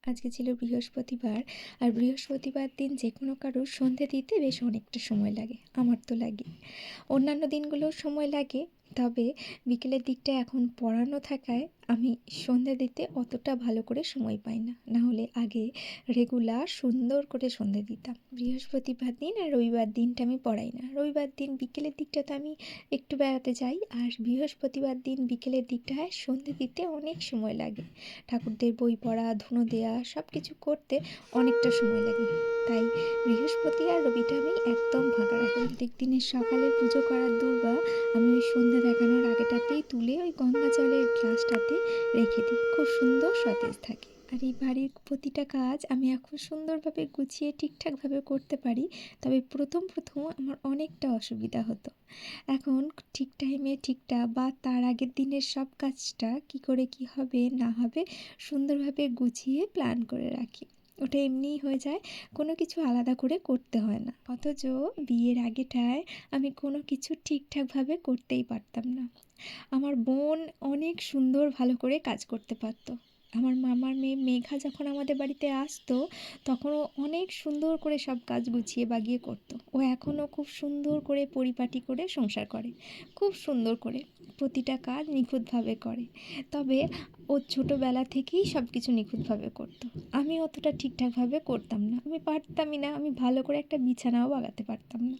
আজকে ছিল বৃহস্পতিবার। আর বৃহস্পতিবার দিন যে কোনো কারোর সন্ধে দিতে বেশ অনেকটা সময় লাগে, আমার তো লাগে। অন্যান্য দিনগুলোও সময় লাগে, তবে বিকেলের দিকটা এখন পড়ানো থাকায় আমি সন্ধে দিতে অতটা ভালো করে সময় পাই না। নাহলে আগে রেগুলার সুন্দর করে সন্ধে দিতাম। বৃহস্পতিবার দিন আর রবিবার দিনটা আমি পড়াই না। রবিবার দিন বিকেলের দিকটাতে আমি একটু বেড়াতে যাই, আর বৃহস্পতিবার দিন বিকেলের দিকটায় সন্ধে দিতে অনেক সময় লাগে। ঠাকুরদের বই পড়া, ধুনো দেওয়া সব কিছু করতে অনেকটা সময় লাগে। তাই বৃহস্পতি আর রবিটা আমি একদম ফাঁকা রাখি। প্রত্যেক দিনের সকালের পুজো করার দূর্বা আমি ওই সন্ধ্যা দেখানোর আগেটাতেই তুলে ওই গঙ্গা জলের গ্লাসটাতে রেখে দিই, খুব সুন্দর সতেজ থাকে। আর এই বাড়ির প্রতিটা কাজ আমি এখন সুন্দরভাবে গুছিয়ে ঠিকঠাকভাবে করতে পারি। তবে প্রথম আমার অনেকটা অসুবিধা হতো। এখন ঠিক টাইমে ঠিকটা বা তার আগের দিনের সব কাজটা কি করে কি হবে না হবে সুন্দরভাবে গুছিয়ে প্ল্যান করে রাখি। ওটা এমনিই হয়ে যায়, কোনো কিছু আলাদা করে করতে হয় না। অথচ বিয়ের আগেটায় আমি কোনো কিছু ঠিকঠাকভাবে করতেই পারতাম না। আমার বোন অনেক সুন্দর ভালো করে কাজ করতে পারতো। আমার মামার মেয়ে মেঘা যখন আমাদের বাড়িতে আসতো, তখন ও অনেক সুন্দর করে সব কাজ গুছিয়ে বাগিয়ে করতো। ও এখনও খুব সুন্দর করে পরিপাটি করে সংসার করে, খুব সুন্দর করে প্রতিটা কাজ নিখুঁতভাবে করে। তবে ও ছোটোবেলা থেকেই সব কিছু নিখুঁতভাবে করতো। আমি অতটা ঠিকঠাকভাবে করতাম না, আমি পারতামই না, আমি ভালো করে একটা বিছানাও বাগাতে পারতাম না।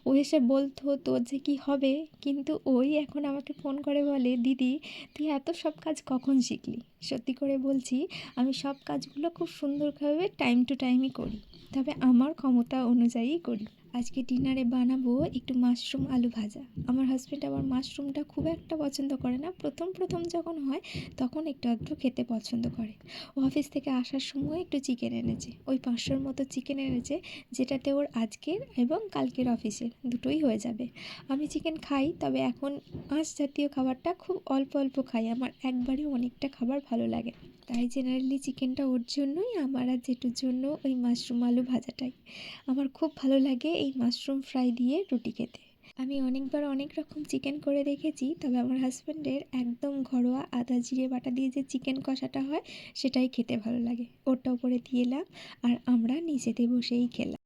ও এসে বলতো তোর যে কী হবে, কিন্তু ওই এখন আমাকে ফোন করে বলে, দিদি তুই এত সব কাজ কখন শিখলি? সত্যি করে বলছি, আমি সব কাজগুলো খুব সুন্দরভাবে টাইম টু টাইমই করি, তবে আমার ক্ষমতা অনুযায়ী করি। আজকে ডিনারে বানাবো একটু মাশরুম আলু ভাজা। আমার হাজব্যান্ড আবার মাশরুমটা খুব একটা পছন্দ করে না, প্রথম যখন হয় তখন একটু আধটু খেতে পছন্দ করে। ও অফিস থেকে আসার সময় একটু চিকেন এনেছে, ওই 500-র মতো চিকেন এনেছে, যেটাতে ওর আজকের এবং কালকের অফিসের দুটোই হয়ে যাবে। আমি চিকেন খাই, তবে এখন মাছ জাতীয় খাবারটা খুব অল্প অল্প খাই, আমার একবারে অনেকটা খাবার ভালো লাগে না। তাই জেনারেলি চিকেনটা ওর জন্যই, আমার আর জেঠুর জন্য ওই মাশরুম আলু ভাজাটাই। আমার খুব ভালো লাগে এই মাশরুম ফ্রাই দিয়ে রুটি খেতে। আমি অনেকবার অনেক রকম চিকেন করে দেখেছি, তবে আমার হাজব্যান্ডের একদম ঘরোয়া আদা জিরে বাটা দিয়ে যে চিকেন কষাটা হয় সেটাই খেতে ভালো লাগে। ওটা ওপরে দিয়ে এলাম আর আমরা নিচেতে বসেই খেলাম।